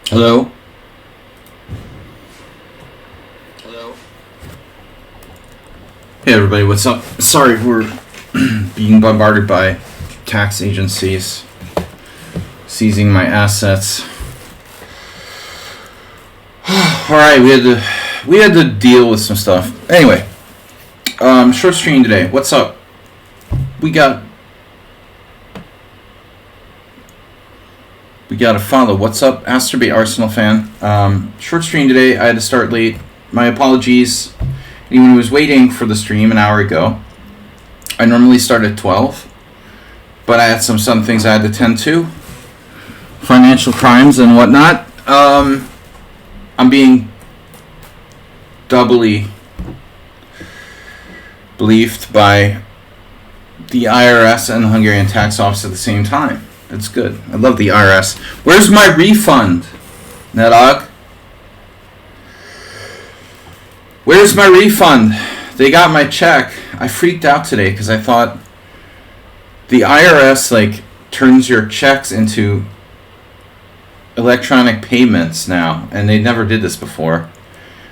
Hello? Hey everybody, what's up? Sorry, we're being bombarded by tax agencies seizing my assets. Alright, we had to deal with some stuff. Anyway, short stream today. What's up? We got a follow. What's up, Asterbait Arsenal fan? Short stream today. I had to start late. My apologies. Anyone who was waiting for the stream an hour ago. I normally start at 12, but I had some sudden things I had to tend to. Financial crimes and whatnot. I'm being doubly briefed by the IRS and the Hungarian tax office at the same time. It's good. I love the IRS. Where's my refund, Nedog? Where's my refund? They got my check. I freaked out today because I thought the IRS turns your checks into electronic payments now, and they never did this before.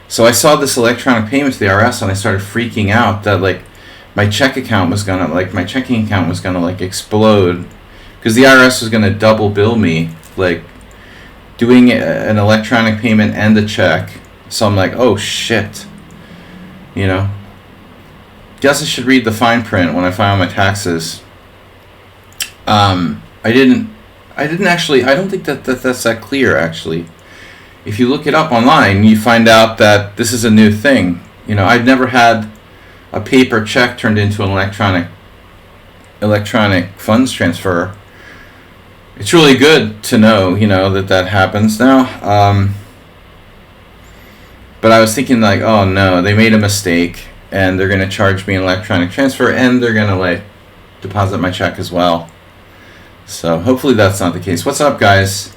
So I saw this electronic payment to the IRS, and I started freaking out that my checking account was gonna explode because the IRS was gonna double bill me doing an electronic payment and a check. So I'm like, oh shit. Guess I should read the fine print when I file my taxes. I don't think that's that clear, actually. If you look it up online, you find out that this is a new thing. I've never had a paper check turned into an electronic funds transfer. It's really good to know, that happens now. But I was thinking oh no, they made a mistake and they're going to charge me an electronic transfer and they're going to deposit my check as well. So hopefully that's not the case. What's up, guys?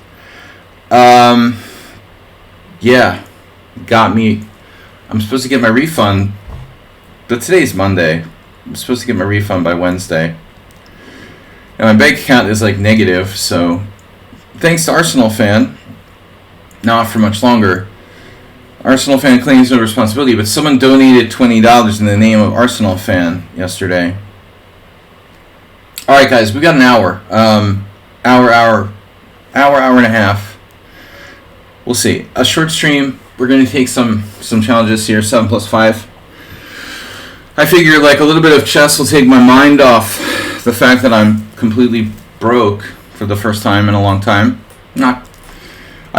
Yeah, got me. I'm supposed to get my refund, but today's Monday. I'm supposed to get my refund by Wednesday. And my bank account is negative, so thanks to Arsenal fan. Not for much longer. Arsenal fan claims no responsibility, but someone donated $20 in the name of Arsenal fan yesterday. All right, guys, we got an hour, hour and a half. We'll see. A short stream. We're going to take some challenges here. 7 plus 5. I figure a little bit of chess will take my mind off the fact that I'm completely broke for the first time in a long time. I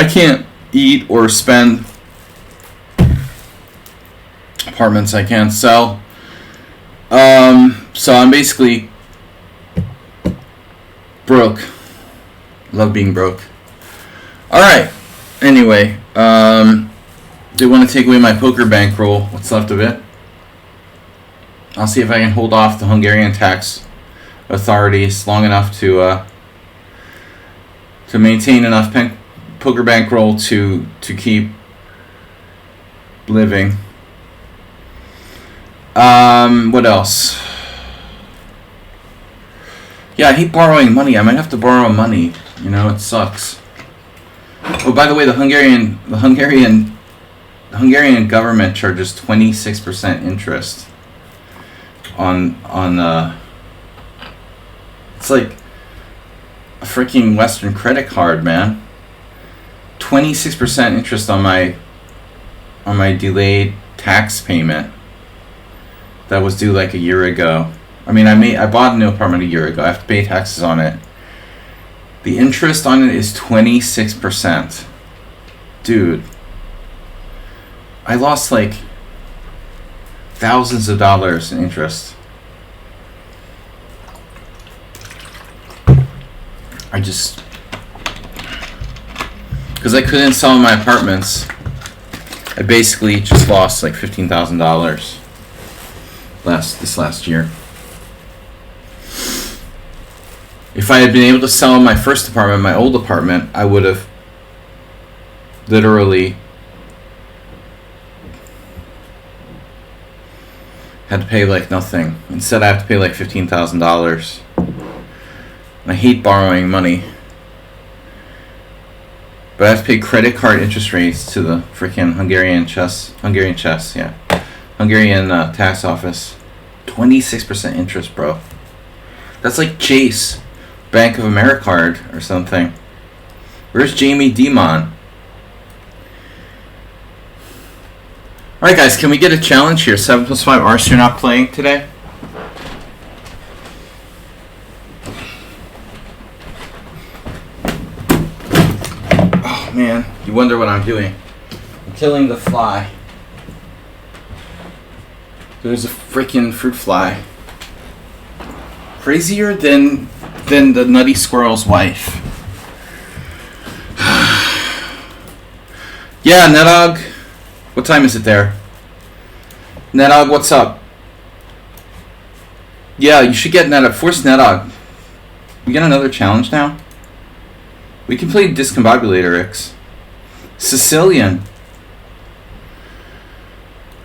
can't eat or spend. Apartments I can't sell. So I'm basically broke. Love being broke. Alright. Anyway, they want to take away my poker bankroll, what's left of it. I'll see if I can hold off the Hungarian tax authorities long enough to maintain enough poker bankroll to keep living. What else? Yeah, I hate borrowing money. I might have to borrow money. It sucks. Oh, by the way, the Hungarian government charges 26% interest on it's like a freaking Western credit card, man. 26% interest on my delayed tax payment that was due a year ago. I mean, I bought a new apartment a year ago. I have to pay taxes on it. The interest on it is 26%. Dude. I lost thousands of dollars in interest. Because I couldn't sell my apartments, I basically just lost $15,000 this last year. If I had been able to sell my first apartment, my old apartment, I would have literally had to pay nothing. Instead, I have to pay $15,000. And I hate borrowing money. But I have to pay credit card interest rates to the freaking Hungarian tax office. 26% interest, bro. That's like Chase, Bank of America card or something. Where's Jamie Dimon? Alright guys, can we get a challenge here? 7+5 Arse, you're not playing today? Oh man, you wonder what I'm doing. I'm killing the fly. There's a freaking fruit fly. Crazier than the nutty squirrel's wife. Yeah, Nedog. What time is it there? Nedog, what's up? Yeah, you should get Nedog. Force Nedog. We got another challenge now? We can play Discombobulator, X. Sicilian.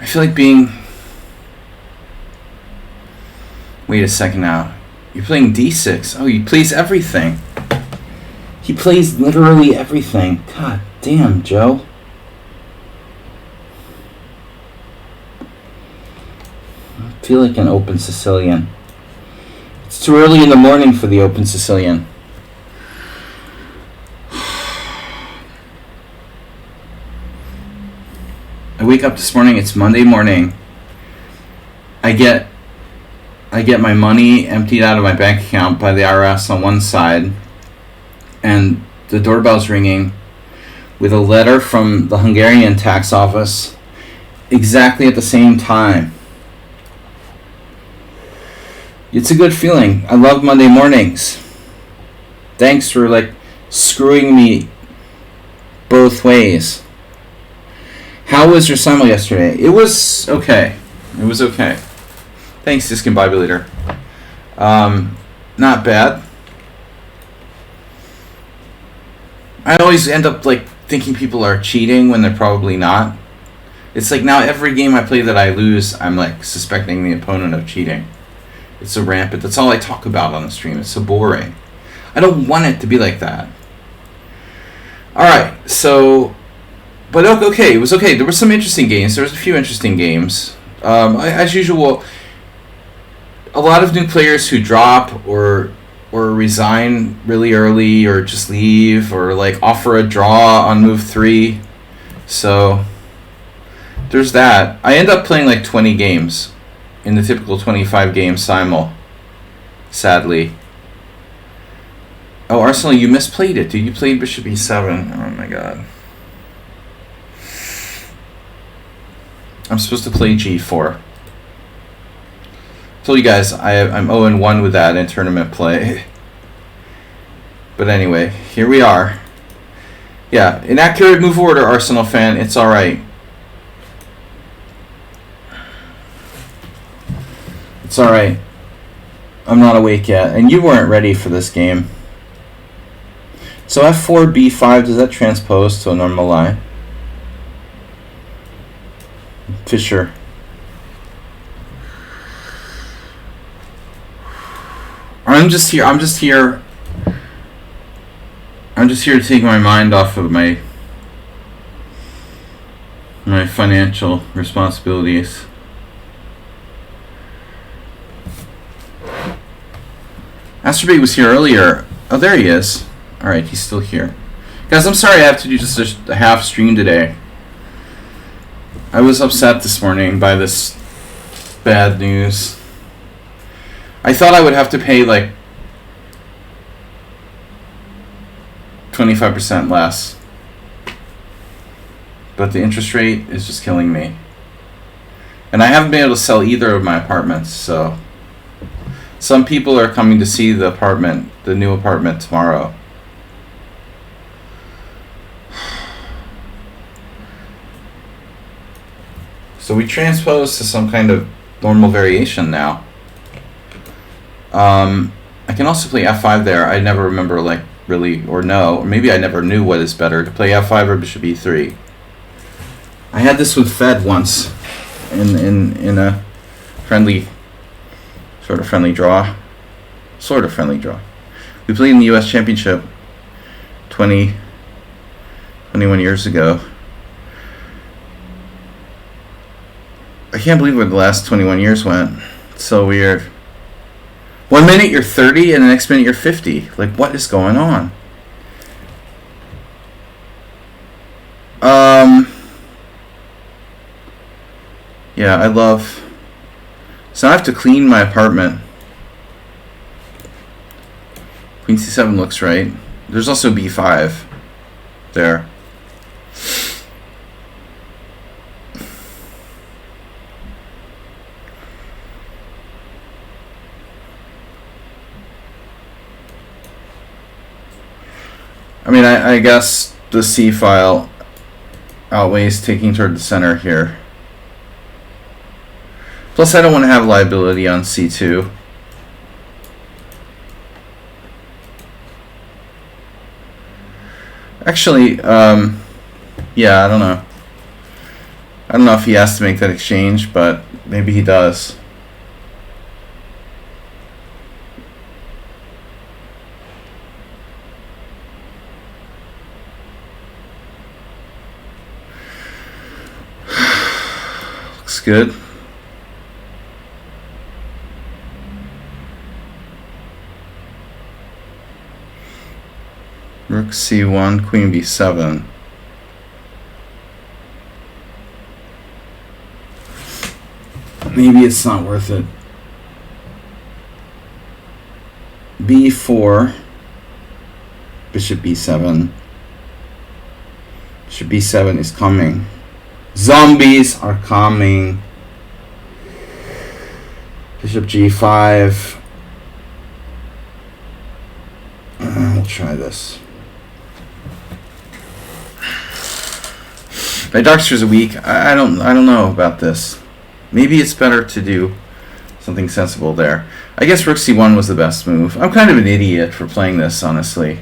I feel like being... Wait a second now. You're playing D6. Oh, he plays everything. He plays literally everything. God damn, Joe. I feel like an open Sicilian. It's too early in the morning for the open Sicilian. I wake up this morning, it's Monday morning. I get my money emptied out of my bank account by the IRS on one side, and the doorbell's ringing with a letter from the Hungarian tax office exactly at the same time. It's a good feeling. I love Monday mornings. Thanks for screwing me both ways. How was your summer yesterday? It was okay. Thanks, Discombobulator. Not bad. I always end up thinking people are cheating when they're probably not. It's like now every game I play that I lose, I'm suspecting the opponent of cheating. It's so rampant. That's all I talk about on the stream. It's so boring. I don't want it to be like that. Alright, so... But okay, it was okay. There were some interesting games. There was a few interesting games. As usual, a lot of new players who drop or resign really early or just leave or offer a draw on move 3. So there's that. I end up playing 20 games in the typical 25 game simul. Sadly. Oh, Arsenal, you misplayed it, dude. You played Bishop E7. Oh my god. I'm supposed to play G4. Told you guys I'm 0-1 with that in tournament play. But anyway, here we are. Yeah, inaccurate move order, Arsenal fan. It's alright. It's alright. I'm not awake yet. And you weren't ready for this game. So F4, B5, does that transpose to a normal line? Fisher. I'm just here to take my mind off of my financial responsibilities. Asterbait was here earlier. Oh, there he is. Alright, he's still here. Guys, I'm sorry I have to do just a half stream today. I was upset this morning by this bad news. I thought I would have to pay 25% less. But the interest rate is just killing me. And I haven't been able to sell either of my apartments, so some people are coming to see the new apartment tomorrow. So we transpose to some kind of normal variation now. I can also play F5 there. I never remember really, or no, or maybe I never knew what is better, to play F5 or Bishop E3. I had this with Fed once in a sort of friendly draw. We played in the U.S. Championship 21 years ago. I can't believe where the last 21 years went. It's so weird. 1 minute you're 30 and the next minute you're 50. Like, what is going on? Yeah, I love... So I have to clean my apartment. Queen c7 looks right. There's also b5 there. I mean, I guess the c file outweighs taking toward the center here. Plus, I don't want to have liability on c2. Actually, yeah, I don't know. I don't know if he has to make that exchange, but maybe he does. Looks good. Rook c1, queen b7. Maybe it's not worth it. b4, bishop b7. Bishop b7 is coming. Zombies are coming. Bishop g5. We'll try this. My darksters are weak. I don't know about this. Maybe it's better to do something sensible there. I guess rook c1 was the best move. I'm kind of an idiot for playing this, honestly.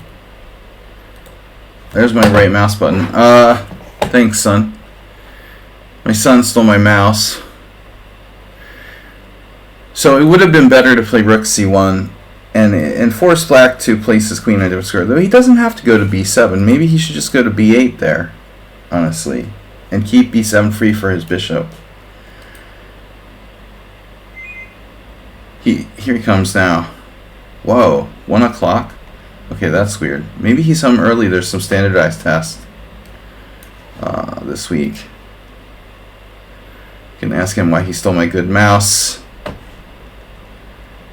There's my right mouse button. Thanks, son. My son stole my mouse. So it would have been better to play rook c1 and force black to place his queen on a different square. Though he doesn't have to go to b7. Maybe he should just go to b8 there, honestly, and keep b7 free for his bishop. Here he comes now. Whoa, 1 o'clock? Okay, that's weird. Maybe he's home early. There's some standardized test this week. You can ask him why he stole my good mouse.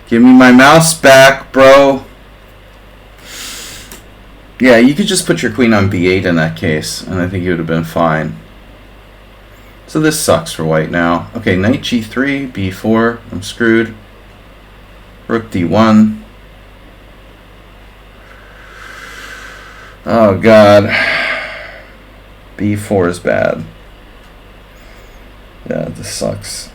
Give me my mouse back, bro. Yeah, you could just put your queen on b8 in that case, and I think it would have been fine. So this sucks for white now. Okay, knight g3, b4. I'm screwed. Rook d1. Oh god. b4 is bad. Yeah, this sucks.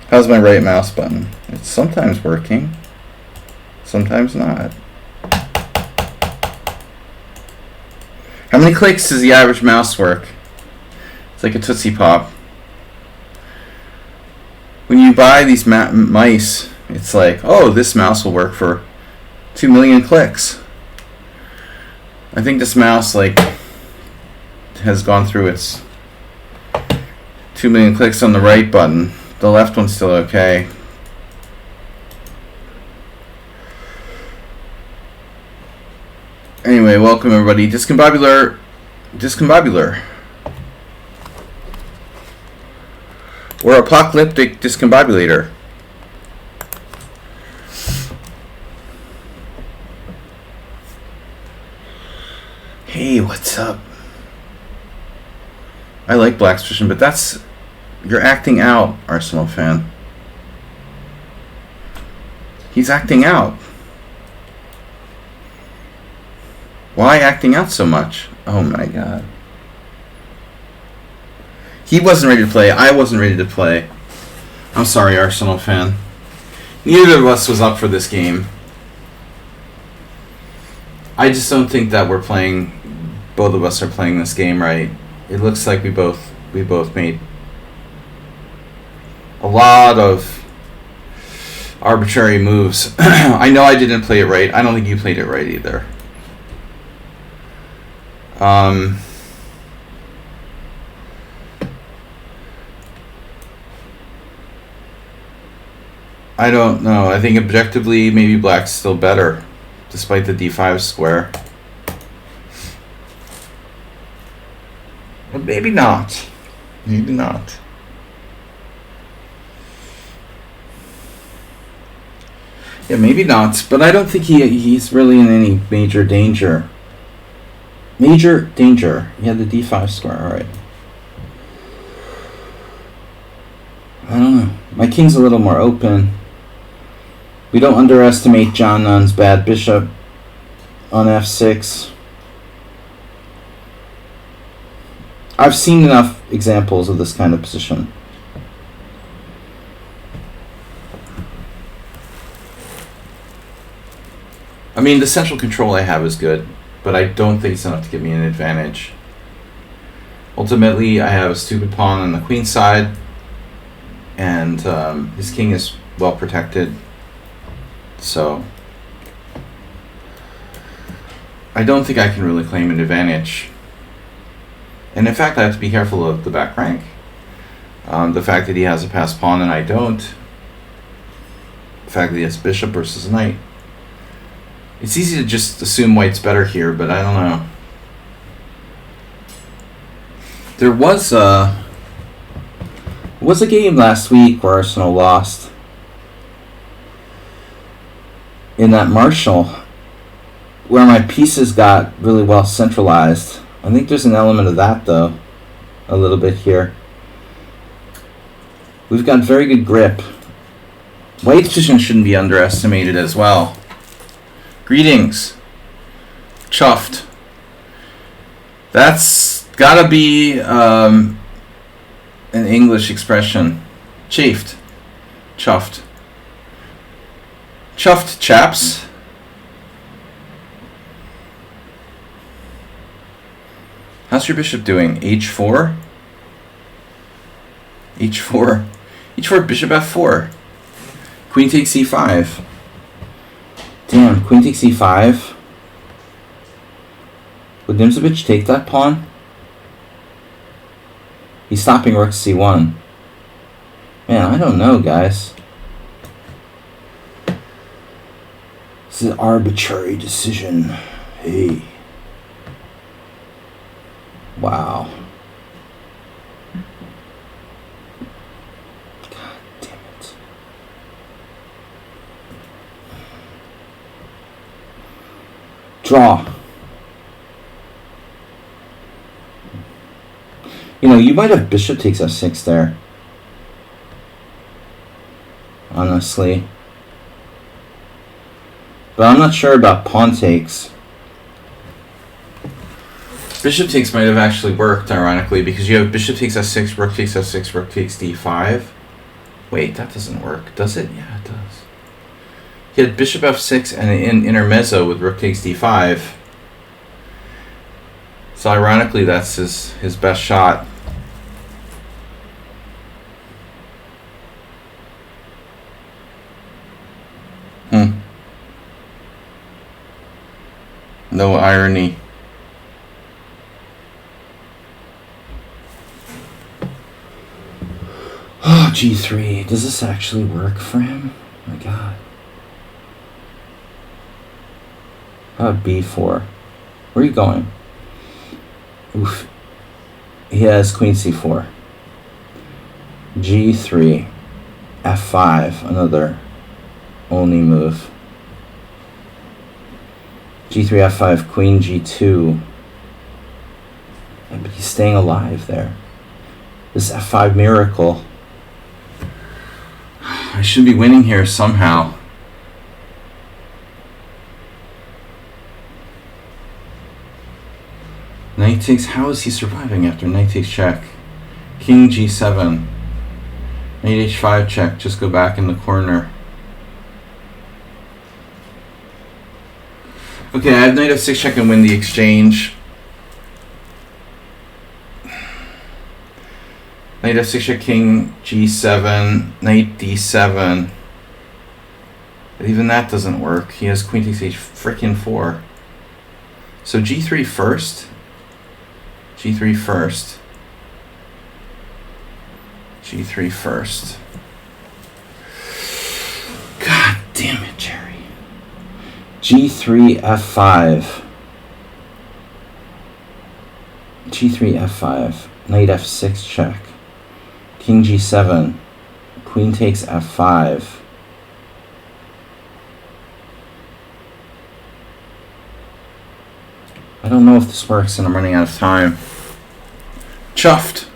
How's my right mouse button? It's sometimes working, sometimes not. How many clicks does the average mouse work? It's like a Tootsie Pop. When you buy these mice, it's like, oh, this mouse will work for 2 million clicks. I think this mouse has gone through its 2 million clicks on the right button. The left one's still okay. Anyway, welcome everybody. Discombobulator. Or apocalyptic discombobulator. Hey, what's up? I like Black's position, but you're acting out, Arsenal fan. He's acting out. Why acting out so much? Oh my god. He wasn't ready to play. I wasn't ready to play. I'm sorry, Arsenal fan. Neither of us was up for this game. I just don't think that both of us are playing this game right. It looks like we both made a lot of arbitrary moves. I know I didn't play it right. I don't think you played it right either. I don't know. I think objectively, maybe black's still better, despite the d5 square. But maybe not. Maybe not. Yeah, maybe not. But I don't think he's really in any major danger. Major danger. He had the d5 square. All right. I don't know. My king's a little more open. We don't underestimate John Nunn's bad bishop on f6. I've seen enough examples of this kind of position. I mean, the central control I have is good, but I don't think it's enough to give me an advantage. Ultimately, I have a stupid pawn on the queen side, and his king is well protected. So I don't think I can really claim an advantage. And in fact, I have to be careful of the back rank. The fact that he has a passed pawn and I don't. The fact that he has bishop versus knight. It's easy to just assume white's better here, but I don't know. There was a game last week where Arsenal lost in that Marshall, where my pieces got really well centralized. I think there's an element of that, though, a little bit here. We've got very good grip. White's position shouldn't be underestimated as well. Greetings. Chuffed. That's gotta be an English expression. Chafed. Chuffed. Chuffed, chaps. How's your bishop doing? H4? H4. H4, bishop f4. Queen takes c5. Damn, queen takes e5. Would Nimzovich take that pawn? He's stopping rook c1. Man, I don't know, guys. This is an arbitrary decision. Hey. Wow. God damn it. Draw. You know, you might have bishop takes f6 there. Honestly. But I'm not sure about pawn takes. Bishop takes might have actually worked, ironically, because you have bishop takes f6, rook takes f6, rook takes d5. Wait, that doesn't work, does it? Yeah, it does. He had bishop f6 and an intermezzo with rook takes d5. So ironically, that's his best shot. No irony. Oh, g3. Does this actually work for him? Oh my god. How about b4? Where are you going? Oof. He has queen c4. g3. f5. Another only move. g3, f5, queen g2. Yeah, but he's staying alive there. This f5 miracle. I should be winning here somehow. Knight takes. How is he surviving after knight takes check? King g7. Knight h5 check. Just go back in the corner. Okay, I have knight f6 check and win the exchange. Knight f6 check, king g7, knight d7. But even that doesn't work. He has queen takes freaking 4. So g3 first. G3 first. G3 first. God damn it, Jerry. G3 f5. G3 f5. Knight f6 check. King g7. Queen takes f5. I don't know if this works and I'm running out of time. Chuffed.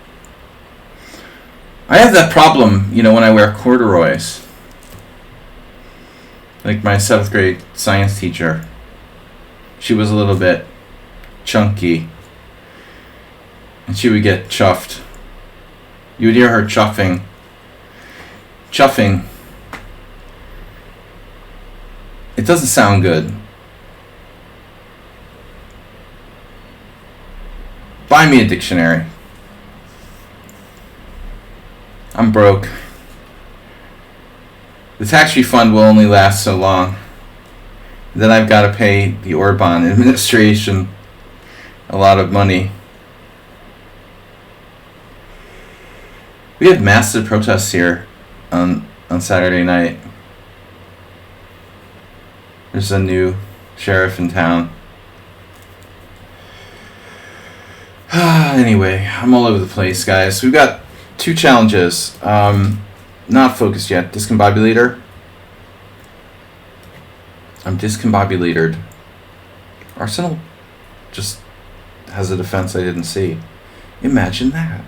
I have that problem, you know, when I wear corduroys. Like my 7th grade science teacher. She was a little bit chunky. And she would get chuffed. You would hear her chuffing. Chuffing. It doesn't sound good. Buy me a dictionary. I'm broke. The tax refund will only last so long. Then I've got to pay the Orban administration a lot of money. We had massive protests here on Saturday night. There's a new sheriff in town. Anyway, I'm all over the place, guys. We've got 2 challenges. Not focused yet. Discombobulator. I'm discombobulated. Arsenal just has a defense I didn't see. Imagine that.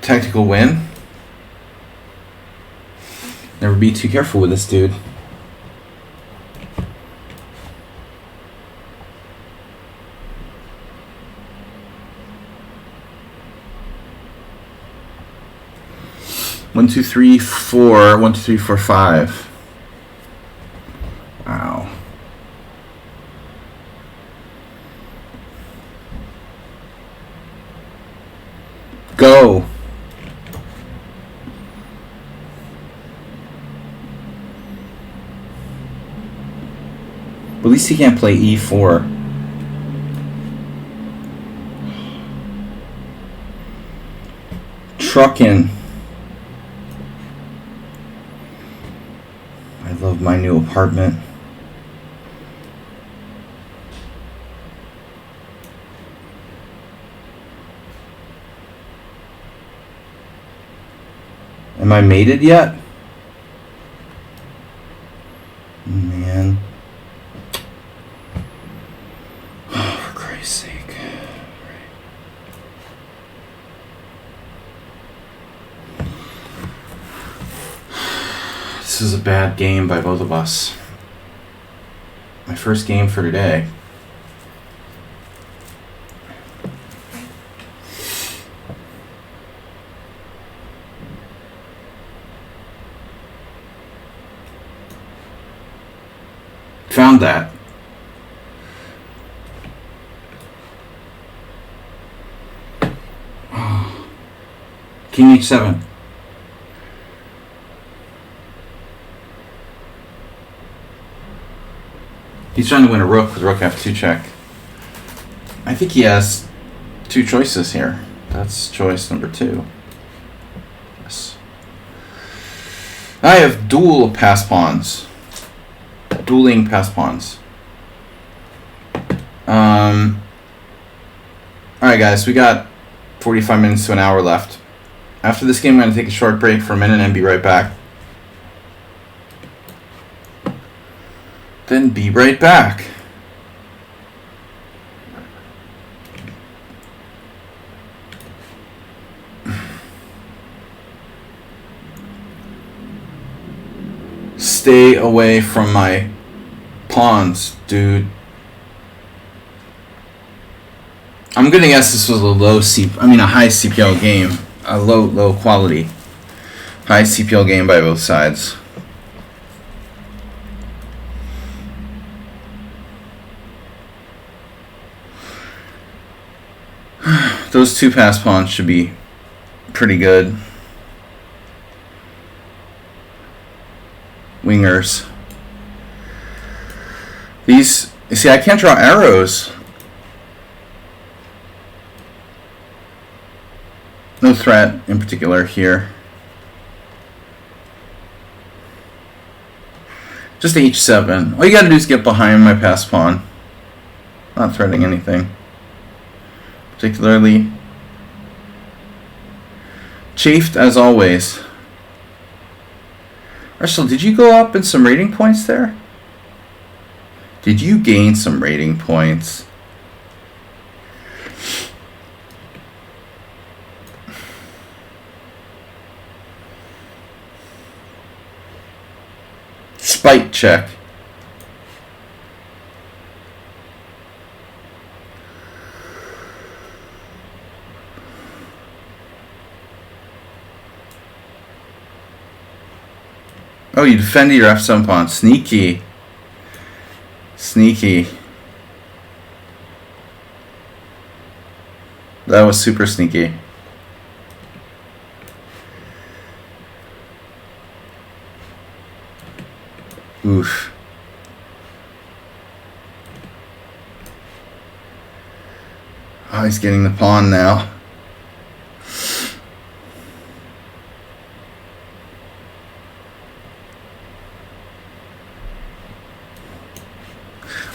Tactical win. Never be too careful with this dude. One, two, three, four. 1, 2, 3, 4, 5. Wow. Go. At least he can't play e4. Truckin'. I love my new apartment. Am I mated yet? Man. Oh, for Christ's sake. This is a bad game by both of us. My first game for today. Found that. King h7. He's trying to win a rook with rook f2 check. I think he has 2 choices here. That's choice number 2. Yes. I have dual pass pawns. Dueling pass pawns. Alright guys, we got 45 minutes to an hour left. After this game I'm going to take a short break for a minute and be right back. Then be right back. Stay away from my pawns, dude. I'm gonna guess this was a high CPL game. A low quality. High CPL game by both sides. Those 2 pass pawns should be pretty good. wingers. These, you see, I can't draw arrows. No threat in particular here. Just h7. All you gotta do is get behind my passed pawn. Not threatening anything. Particularly. Chafed as always. Russell, did you go up in some rating points there? Did you gain some rating points? Spite check. Oh, you defended your f7 pawn. Sneaky. Sneaky. That was super sneaky. Oof. Oh, he's getting the pawn now.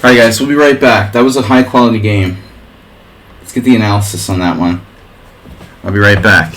Alright guys, we'll be right back. That was a high quality game. Let's get the analysis on that one. I'll be right back.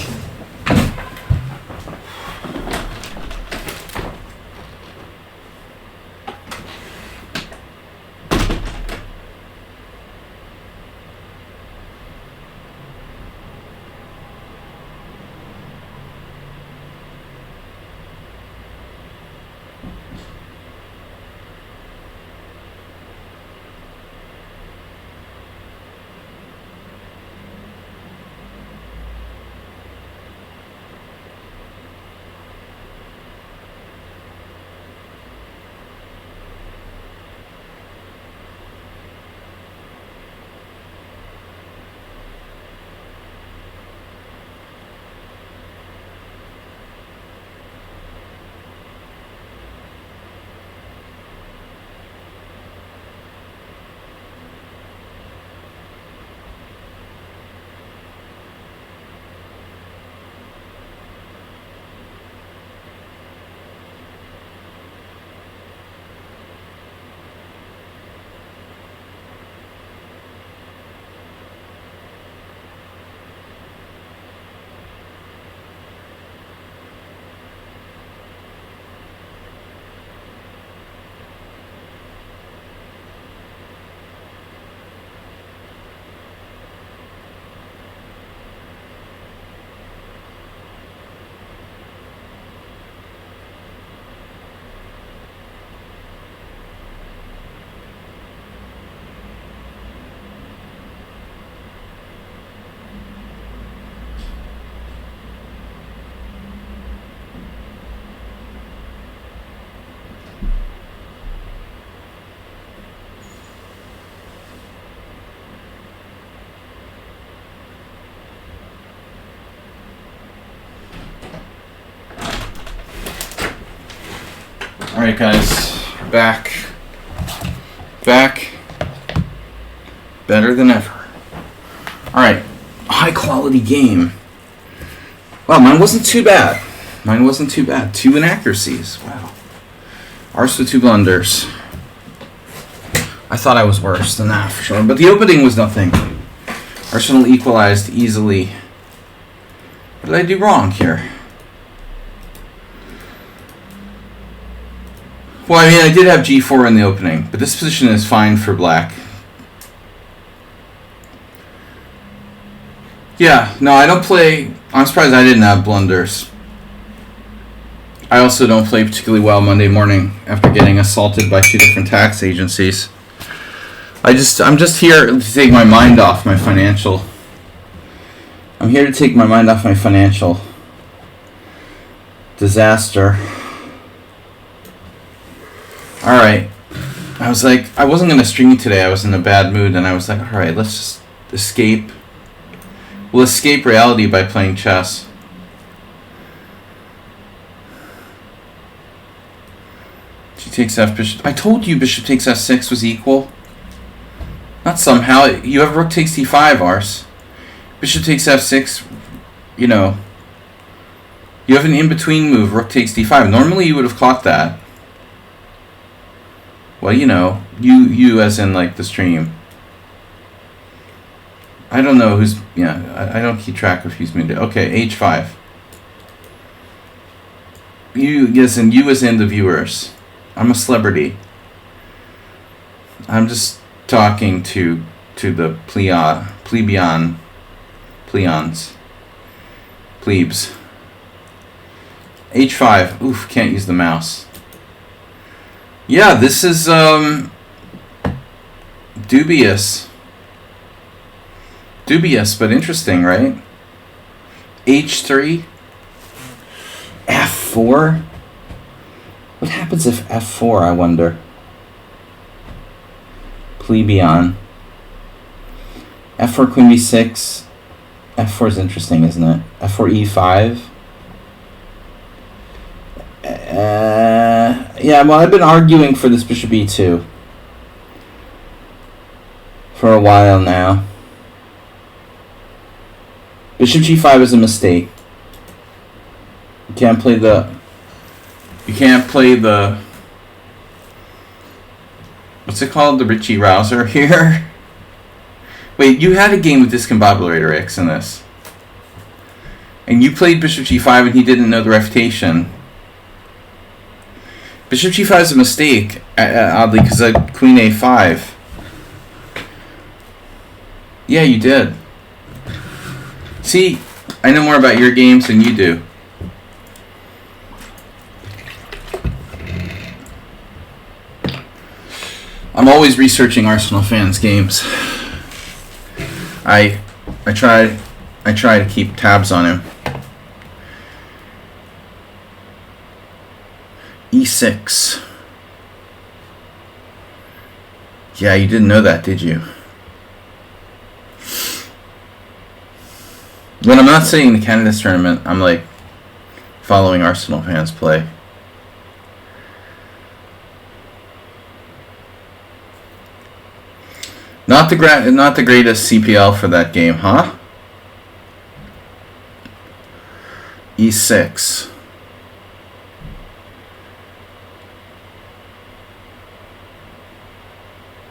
Alright guys, back better than ever. Alright, high quality game. Wow, mine wasn't too bad. 2 inaccuracies, wow. Ours with 2 blunders. I thought I was worse than that for sure, but the opening was nothing. Arsenal equalized easily. What did I do wrong here? Well, I mean, I did have g4 in the opening, but this position is fine for black. Yeah, no, I don't play... I'm surprised I didn't have blunders. I also don't play particularly well Monday morning after getting assaulted by 2 different tax agencies. I'm just here to take my mind off my financial... I'm here to take my mind off my financial disaster. Alright, I was like, I wasn't going to stream today, I was in a bad mood, and I was like, alright, let's just escape. We'll escape reality by playing chess. takes f, bishop. I told you bishop takes f6 was equal. Not somehow. You have rook takes d5, Ars. Bishop takes f6, you know. You have an in-between move, rook takes d5. Normally you would have clocked that. Well, you know, you as in like the stream. I don't know who's, yeah, I don't keep track of who's moved it. Okay, h5. You as in the viewers. I'm a celebrity. I'm just talking to the plebes. h5. Oof, can't use the mouse. Yeah, this is dubious. Dubious, but interesting, right? h3. f4. What happens if f4, I wonder? Plebeian. f4 queen b6. f4 is interesting, isn't it? f4 e5. Yeah, well, I've been arguing for this bishop e2 for a while now. Bishop g5 is a mistake. You can't play the what's it called? The Richie Rouser here. Wait, you had a game with Discombobulator X in this. And you played Bishop g5 and he didn't know the refutation. Bishop g5 is a mistake, oddly, because Queen a5. Yeah, you did. See, I know more about your games than you do. I'm always researching Arsenal fans' games. I try to keep tabs on him. e6. Yeah, you didn't know that, did you? When I'm not sitting in the candidates tournament, I'm like following Arsenal fans play. Not the greatest CPL for that game, huh? e6.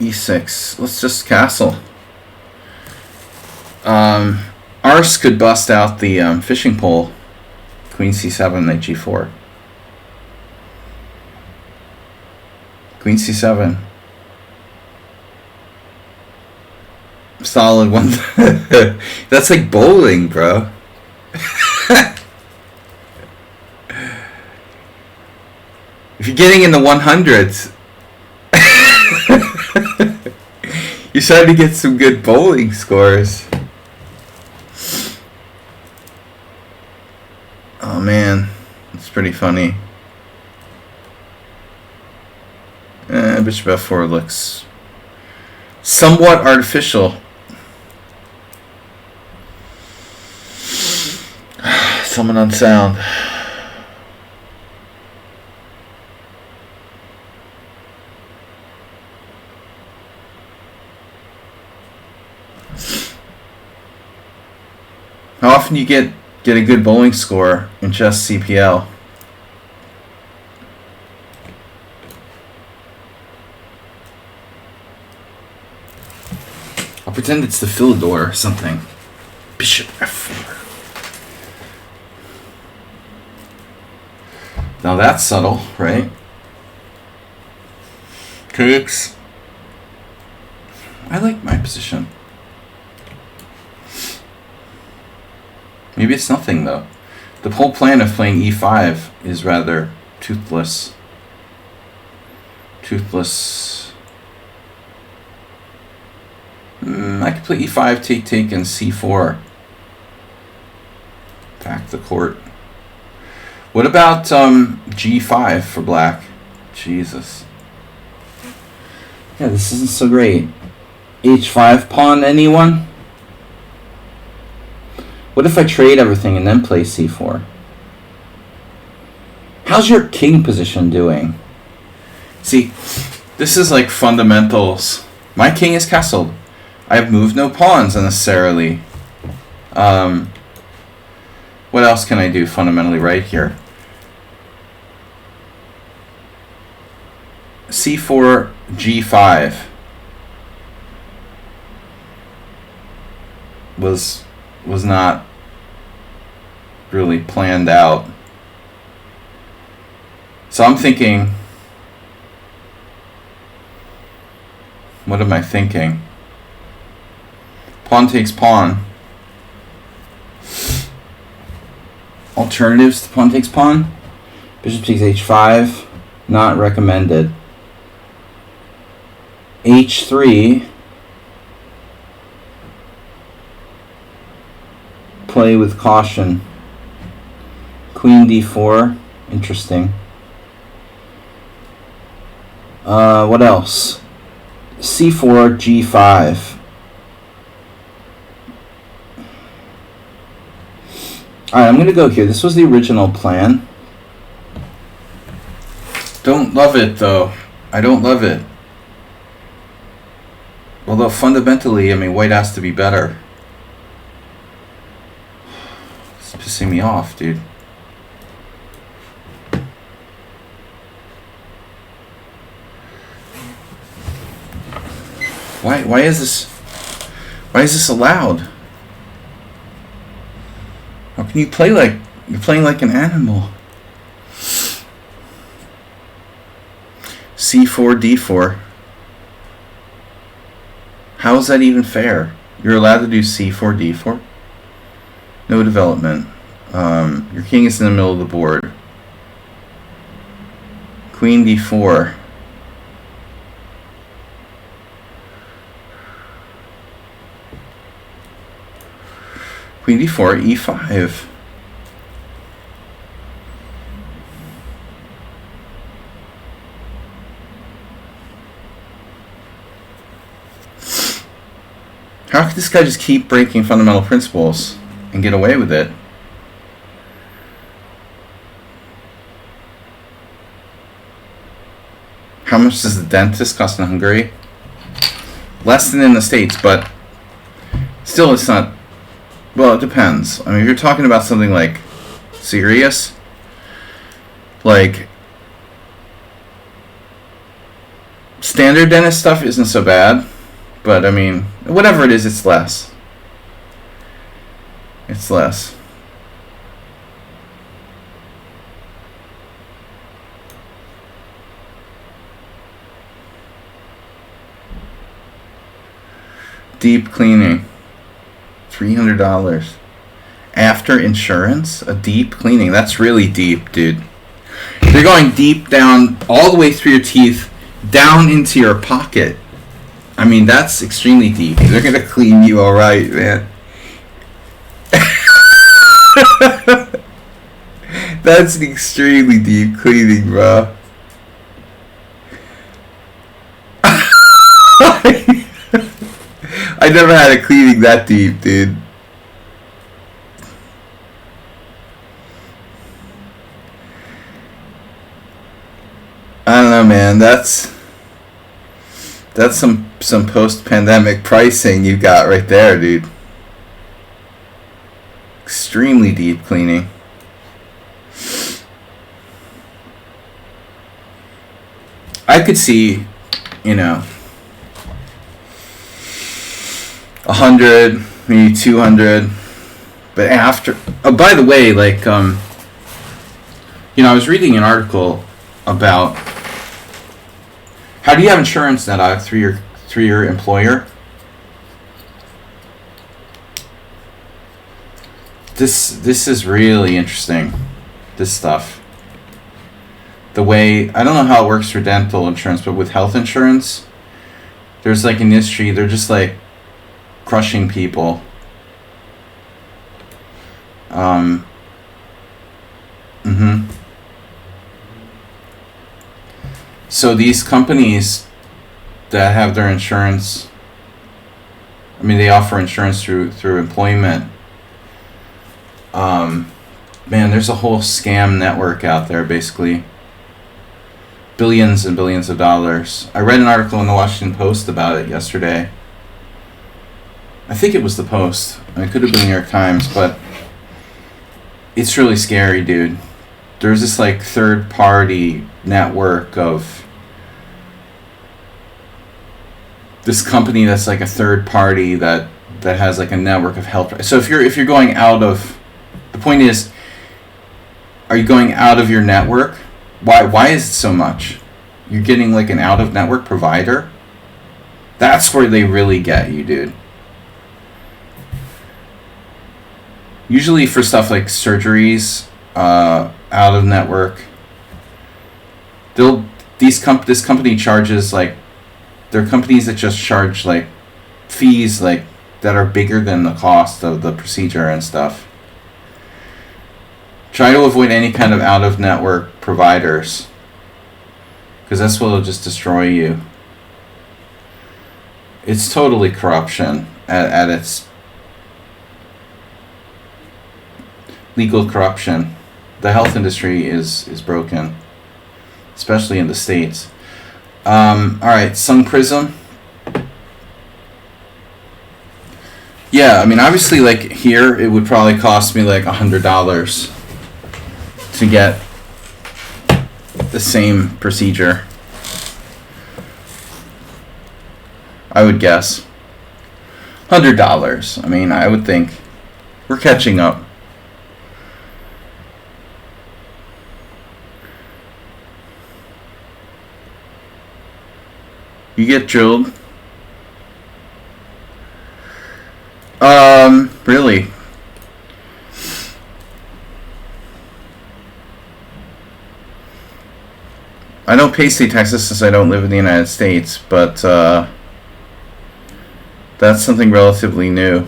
e6. Let's just castle. Ars could bust out the fishing pole. Queen c7, knight g4. Queen c7. Solid one. That's like bowling, bro. If you're getting in the 100s, you're starting to get some good bowling scores. Oh man, it's pretty funny. Bishop f4 looks somewhat artificial. Someone on sound. How often do you get a good bowling score in just CPL? I'll pretend it's the Philidor or something. Bishop f4. Now that's subtle, right? Cooks. I like my position. Maybe it's nothing, though. The whole plan of playing e5 is rather toothless. I could play e5, take, and c4. Pack the court. What about g5 for black? Jesus. Yeah, this isn't so great. h5 pawn, anyone? What if I trade everything and then play c4? How's your king position doing? See, this is like fundamentals. My king is castled. I have moved no pawns unnecessarily. What else can I do fundamentally right here? C4, G5 was not really planned out. So I'm thinking, what am I thinking? Pawn takes pawn. Alternatives to pawn takes pawn. Bishop takes h5. Not recommended. h3. Play with caution. Queen d4. Interesting. What else? c4, g5. Alright, I'm going to go here. This was the original plan. Don't love it, though. I don't love it. Although, fundamentally, I mean, white has to be better. It's pissing me off, dude. Why is this allowed? How can you play like you're playing like an animal? C4, D4. How is that even fair? You're allowed to do C4, D4? No development. Your king is in the middle of the board. Queen D4. Queen d4, e5. How could this guy just keep breaking fundamental principles and get away with it? How much does the dentist cost in Hungary? Less than in the States, but still it's not. Well, it depends. I mean, if you're talking about something like serious, like standard dentist stuff isn't so bad, but I mean, whatever it is, it's less. It's less. Deep cleaning. $300 after insurance. A deep cleaning, that's really deep, dude. You're going deep down all the way through your teeth down into your pocket. I mean, that's extremely deep. They're gonna clean you all right, man. That's an extremely deep cleaning, bro. I never had a cleaning that deep, dude. I don't know, man. That's some post-pandemic pricing you got right there, dude. Extremely deep cleaning. I could see, 100, maybe 200, but after. Oh, by the way, like, I was reading an article about how do you have insurance now through your employer. This is really interesting. This stuff. The way, I don't know how it works for dental insurance, but with health insurance, there's like an industry. They're just like crushing people. So these companies that have their insurance, I mean, they offer insurance through employment. Man, there's a whole scam network out there, basically. billions and billions of dollars. I read an article in the Washington Post about it yesterday. I think it was the Post. It could have been the New York Times, but it's really scary, dude. There's this like third-party network of this company that's like a third party that has like a network of health. So if you're going out of, the point is, are you going out of your network? Why is it so much? You're getting like an out of network provider? That's where they really get you, dude. Usually for stuff like surgeries, out of network, this company charges like, there are companies that just charge like fees like that are bigger than the cost of the procedure and stuff. Try to avoid any kind of out of network providers, because that's what will just destroy you. It's totally corruption at its legal corruption. The health industry is broken, especially in the States. Alright, Sun Prism. Yeah, I mean, obviously, like, here, it would probably cost me, like, $100 to get the same procedure. I would guess. $100. I mean, I would think. We're catching up. You get drilled. Really? I don't pay state taxes since I don't live in the United States, but that's something relatively new.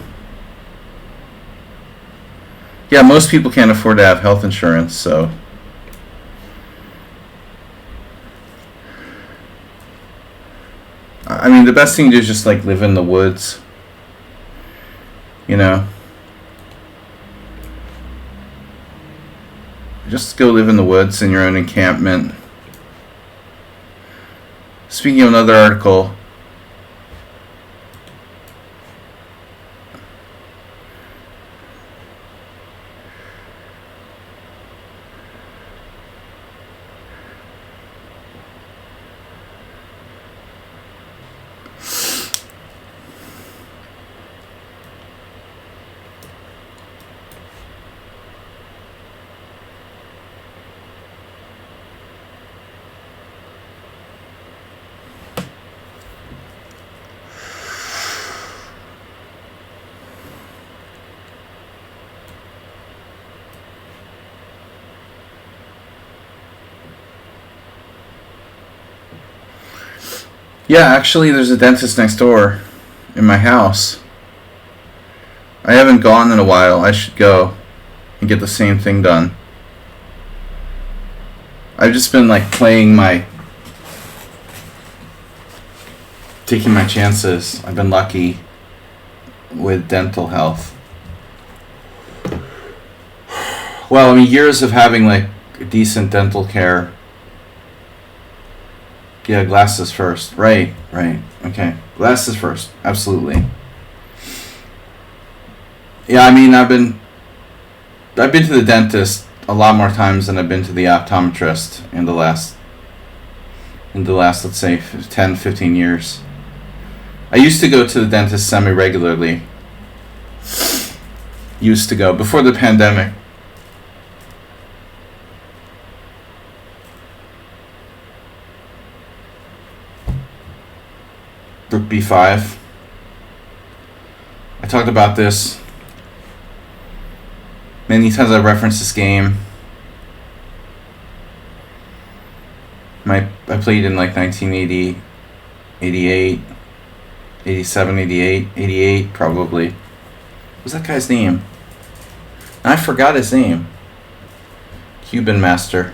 Yeah, most people can't afford to have health insurance, so. I mean, the best thing to do is just like live in the woods, you know. Just go live in the woods in your own encampment. Speaking of another article, yeah, actually, there's a dentist next door in my house. I haven't gone in a while. I should go and get the same thing done. I've just been like taking my chances. I've been lucky with dental health. Well, I mean, years of having like decent dental care. Yeah, glasses first. Right. Okay. Glasses first. Absolutely. Yeah, I mean, I've been to the dentist a lot more times than I've been to the optometrist in the last let's say 10, 15 years. I used to go to the dentist semi-regularly. Used to go before the pandemic. Rook b5. I talked about this many times. I referenced this game. I played in like 1980, 88, 87, 88, 88 probably. What was that guy's name? I forgot his name. Cuban Master.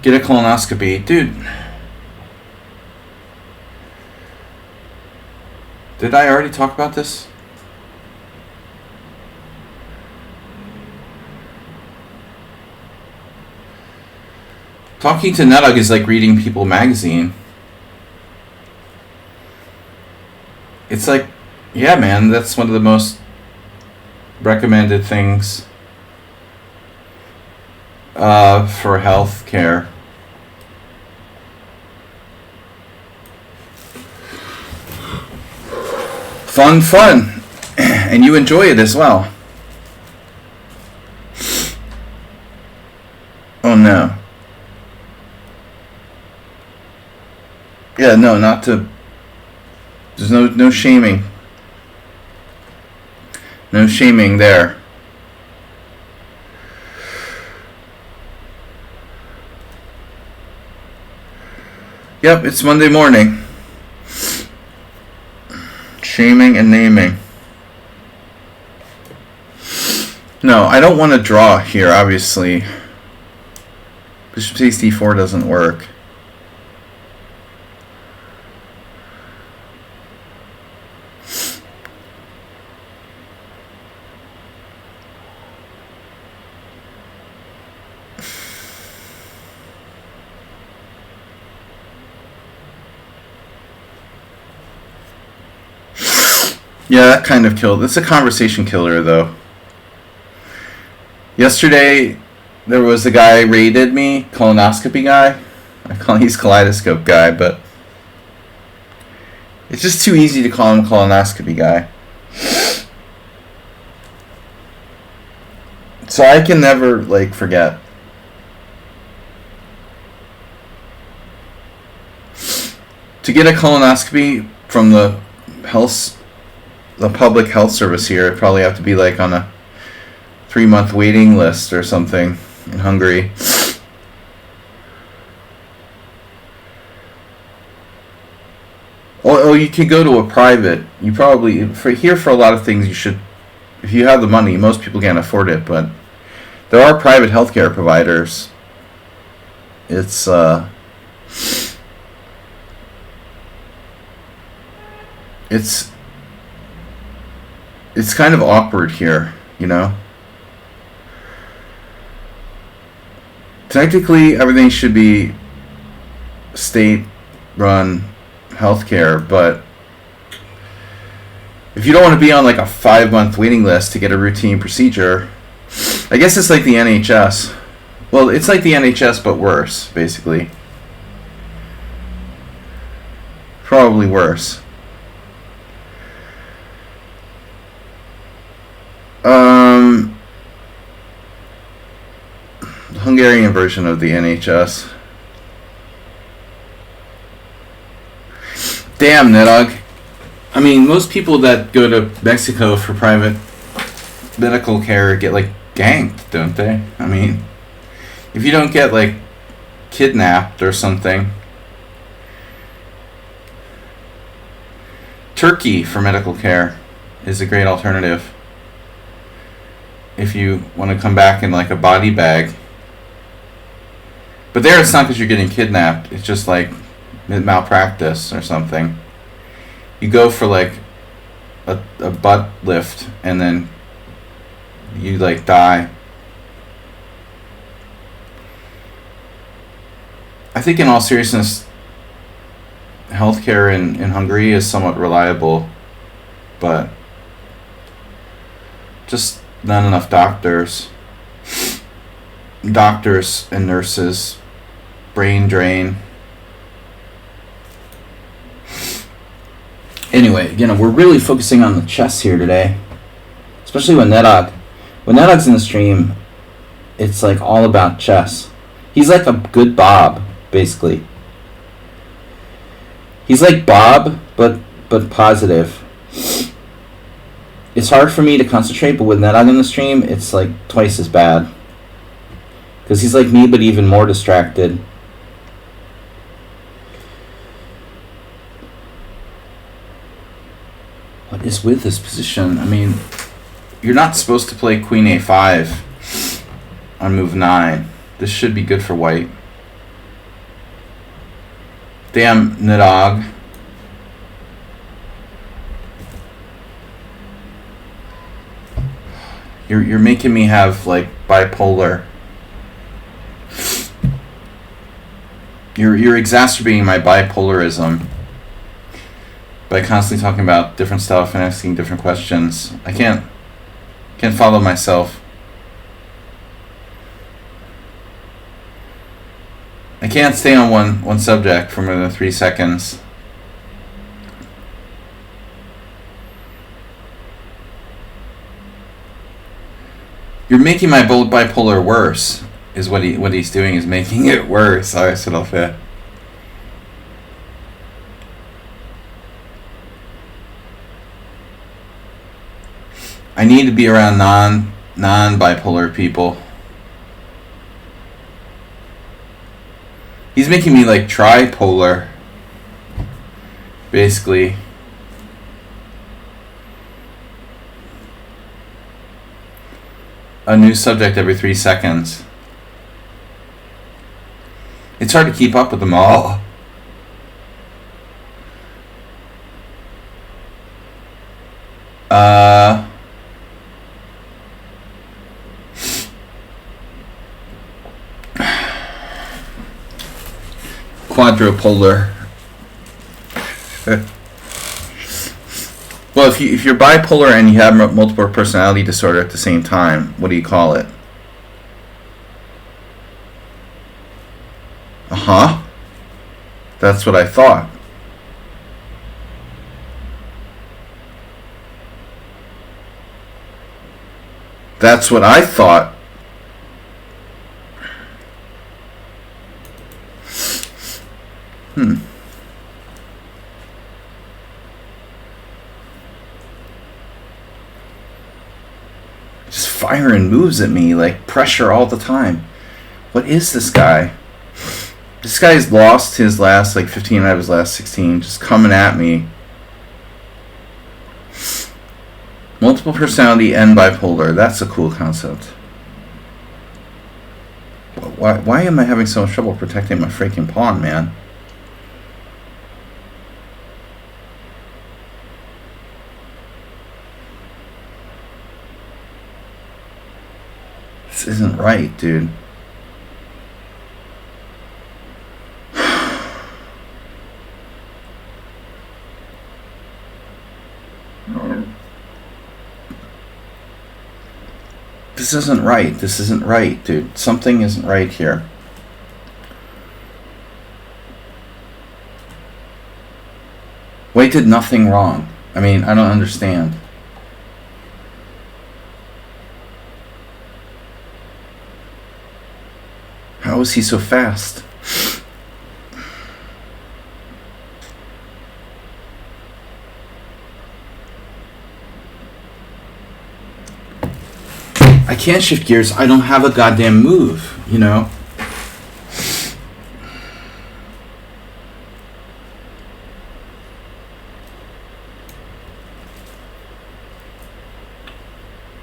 Get a colonoscopy. Dude. Did I already talk about this? Talking to Nedog is like reading People magazine. It's like, yeah, man, that's one of the most recommended things for health care. Fun. And you enjoy it as well. Oh no. Yeah, no, not to. There's no shaming. No shaming there. Yep, it's Monday morning. Shaming and naming. No, I don't want to draw here, obviously. Bishop takes d4 doesn't work. Yeah, that kind of killed. It's a conversation killer, though. Yesterday, there was a guy raided me, colonoscopy guy. He's kaleidoscope guy, but it's just too easy to call him colonoscopy guy. So I can never, forget. To get a colonoscopy from the public health service here, I'd probably have to be on a 3-month waiting list or something in Hungary. Oh, you could go to a private. You probably for a lot of things you should, if you have the money. Most people can't afford it, but there are private healthcare providers. It's kind of awkward here, you know. Technically, everything should be state-run healthcare, but if you don't want to be on a 5-month waiting list to get a routine procedure, I guess it's like the NHS. Well, it's like the NHS, but worse, basically. Probably worse. Hungarian version of the NHS. Damn, Nedog. I mean, most people that go to Mexico for private medical care get ganked, don't they? I mean, if you don't get kidnapped or something. Turkey for medical care is a great alternative. If you want to come back in a body bag. But there it's not because you're getting kidnapped. It's just malpractice or something. You go for a butt lift and then you die. I think in all seriousness, healthcare in Hungary is somewhat reliable, but just not enough doctors and nurses. Brain drain. Anyway, we're really focusing on the chess here today, especially when Nedog's in the stream. It's all about chess. He's a good Bob, basically. He's like Bob, but positive. It's hard for me to concentrate, but with Nedog in the stream, it's twice as bad. Because he's like me, but even more distracted. What is with this position? I mean, you're not supposed to play Queen A5 on move 9. This should be good for white. Damn, Nedog. You're making me have bipolar. You're exacerbating my bipolarism by constantly talking about different stuff and asking different questions. I can't follow myself. I can't stay on one subject for more than 3 seconds. You're making my bipolar worse. Is what he's doing is making it worse. I said off it. I need to be around non-bipolar people. He's making me like tripolar, basically. A new subject every 3 seconds. It's hard to keep up with them all. Quadrupolar. Well, if you're bipolar and you have multiple personality disorder at the same time, what do you call it? That's what I thought. That's what I thought. Just firing moves at me, like pressure all the time. What is this guy? This guy's lost his last 15 out of his last 16, just coming at me. Multiple personality and bipolar. That's a cool concept. Why am I having so much trouble protecting my freaking pawn, man? This isn't right, dude. This isn't right. This isn't right, dude. Something isn't right here. White did nothing wrong. I mean, I don't understand. How is he so fast? I can't shift gears. I don't have a goddamn move, you know?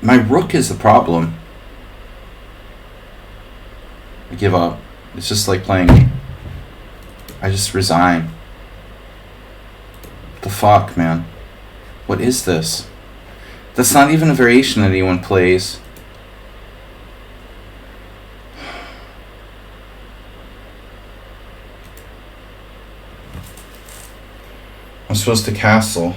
My rook is the problem. I give up. It's just like playing. I just resign. What the fuck, man? What is this? That's not even a variation that anyone plays. I'm supposed to castle.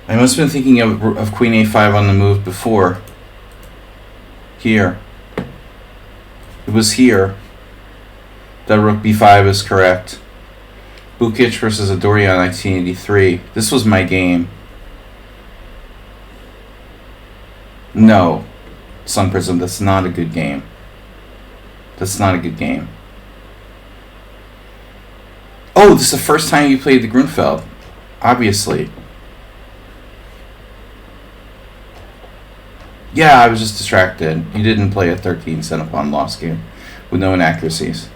I must have been thinking of Queen A5 on the move before. Here. It was here. That Rook B5 is correct. Bukic versus Adoria 1983. This was my game. No. Sun Prism, that's not a good game. That's not a good game. Oh, this is the first time you played the Grunfeld. Obviously. Yeah, I was just distracted. You didn't play a 13 cent pawn lost game with no inaccuracies.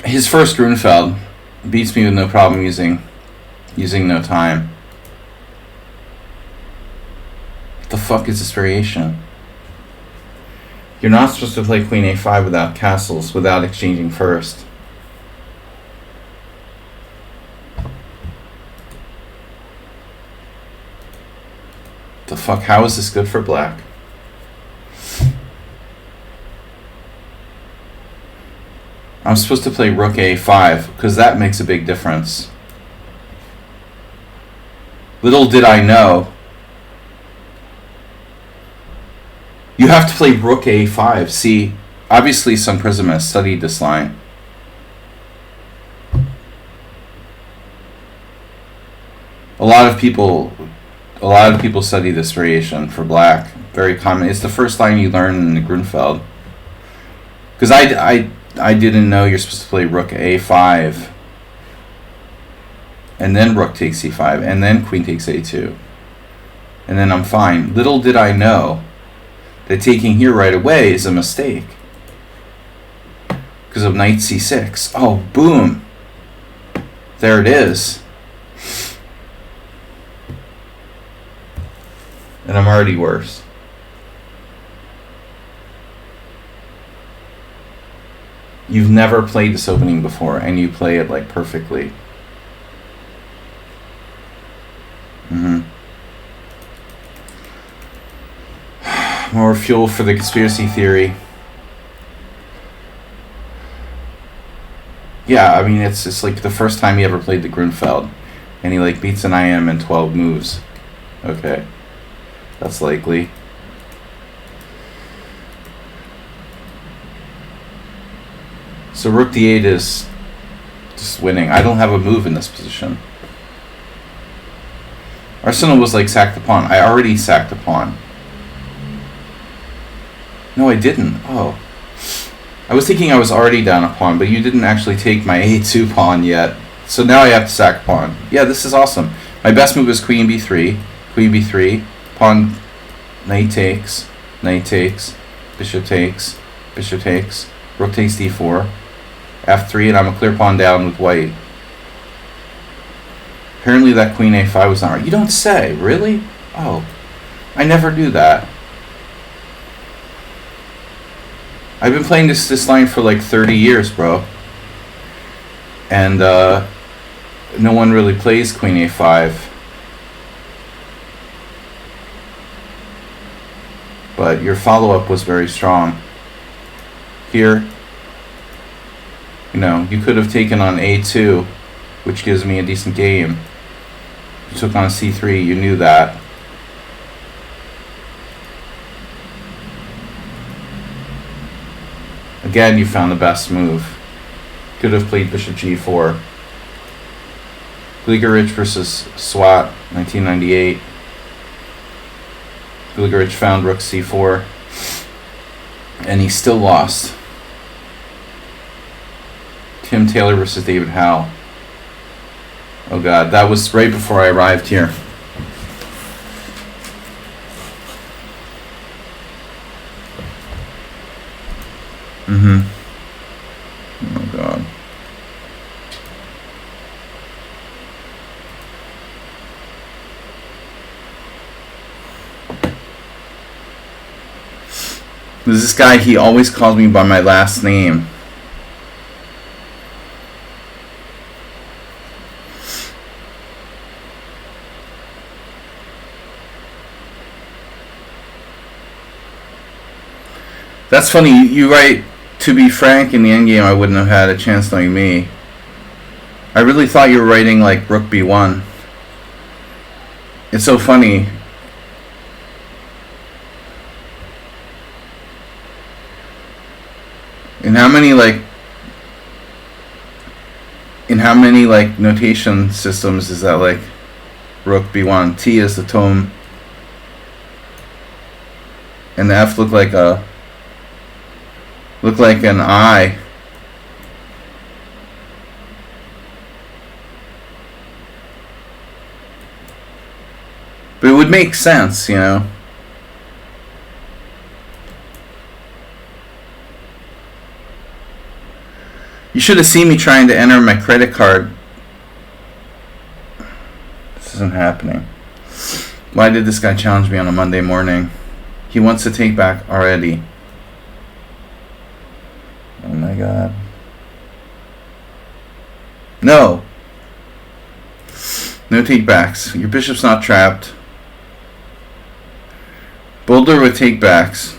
His first Grunfeld beats me with no problem using no time. What the fuck is this variation? You're not supposed to play Queen A5 without castles, without exchanging first. The fuck? How is this good for black? I'm supposed to play rook a5 because that makes a big difference. Little did I know. You have to play rook a5. See, obviously some Prism has studied this line. A lot of people study this variation for black. Very common. It's the first line you learn in the Grunfeld. Because I didn't know you're supposed to play rook a5, and then rook takes e5, and then queen takes a2, and then I'm fine. Little did I know that taking here right away is a mistake because of knight c6. Oh, boom! There it is. And I'm already worse. You've never played this opening before, and you play it like perfectly. More fuel for the conspiracy theory. Yeah, I mean, it's like the first time he ever played the Grunfeld, and he like beats an IM in 12 moves. Okay, that's likely. So rook d8 is just winning. I don't have a move in this position. Arsenal was like sack the pawn. I already sacked the pawn. No, I didn't. Oh. I was thinking I was already down a pawn, but you didn't actually take my a2 pawn yet. So now I have to sack pawn. Yeah, this is awesome. My best move is queen b3. Queen b3. Pawn, knight takes, bishop takes, bishop takes, rook takes d4, f3, and I'm a clear pawn down with white. Apparently that queen a5 was not right. You don't say, really? Oh, I never knew that. I've been playing this line for like 30 years, bro. And no one really plays queen a5. But your follow-up was very strong. Here, you know, you could have taken on a2, which gives me a decent game. You took on c3, you knew that. Again, you found the best move. Could have played bishop g4. Gligerich versus Swat, 1998. Gligerich found rook c4, and he still lost. Tim Taylor versus David Howe. Oh god, that was right before I arrived here. Oh god. There's this guy, he always calls me by my last name. That's funny, you write, to be frank, in the endgame I wouldn't have had a chance knowing me. I really thought you were writing like rook b1. It's so funny. In how many notation systems is that like rook b1? T is the tome, and the F look like an I. But it would make sense, you know. You should have seen me trying to enter my credit card. This isn't happening. Why did this guy challenge me on a Monday morning? He wants to take back already. Oh my god. No. No take backs. Your bishop's not trapped. Boulder with take backs.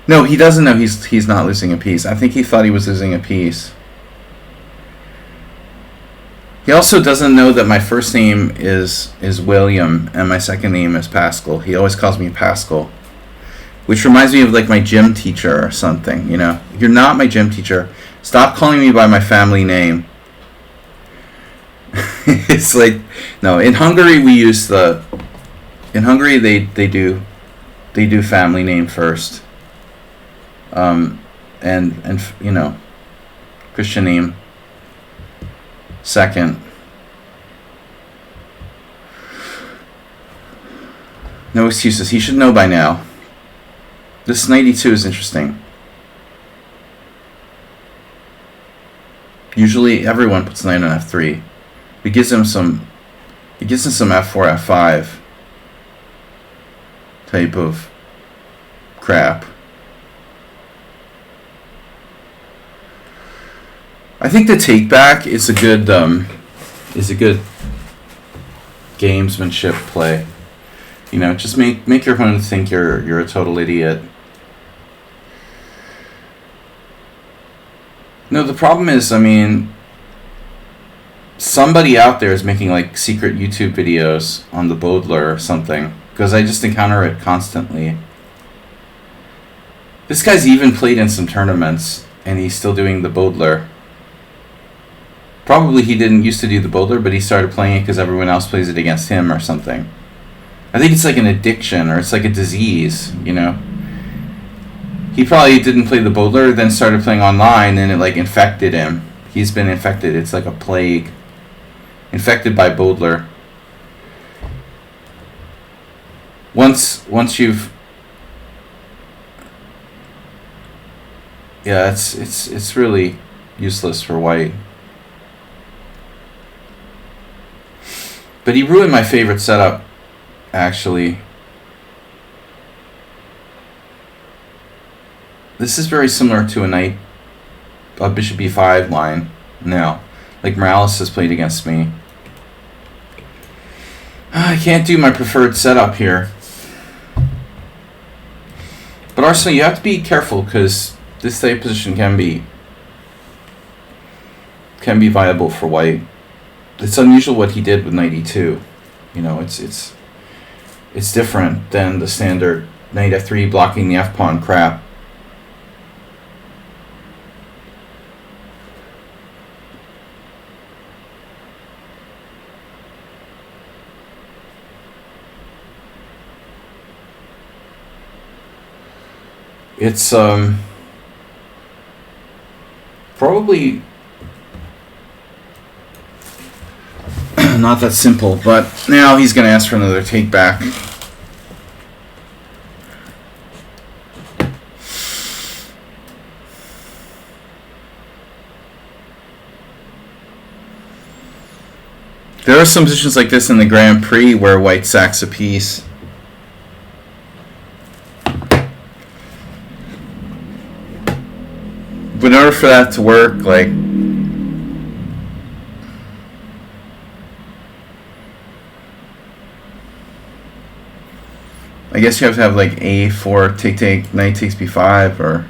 No, he doesn't know he's not losing a piece. I think he thought he was losing a piece. He also doesn't know that my first name is William and my second name is Pascal. He always calls me Pascal, which reminds me of like my gym teacher or something. You know, you're not my gym teacher. Stop calling me by my family name. It's like, no. In Hungary, we use the. In Hungary, they do family name first. And you know, Christian name second. No excuses. He should know by now. This 92 is interesting. Usually everyone puts knight on f3. It gives him some f4, f5 type of crap. I think the take back is a good gamesmanship play. You know, just make your opponent think you're a total idiot. No, the problem is, I mean, somebody out there is making like secret YouTube videos on the Bodler or something, because I just encounter it constantly. This guy's even played in some tournaments, and he's still doing the Bodler. Probably he didn't used to do the Bodler, but he started playing it because everyone else plays it against him or something. I think it's like an addiction, or it's like a disease, you know? He probably didn't play the Bodler, then started playing online, and it like infected him. He's been infected. It's like a plague. Infected by Bodler. Once you've... Yeah, it's really useless for white. But he ruined my favorite setup, actually. This is very similar to a bishop e5 line now. Like Morales has played against me. I can't do my preferred setup here. But Arsenal, you have to be careful, because this type of position can be viable for white. It's unusual what he did with knight e2. You know, it's different than the standard knight f3 blocking the f-pawn crap. It's probably not that simple, but now he's going to ask for another take back. There are some positions like this in the Grand Prix where white sacks a piece. But in order for that to work, like, I guess you have to have like a4 take knight takes b5, or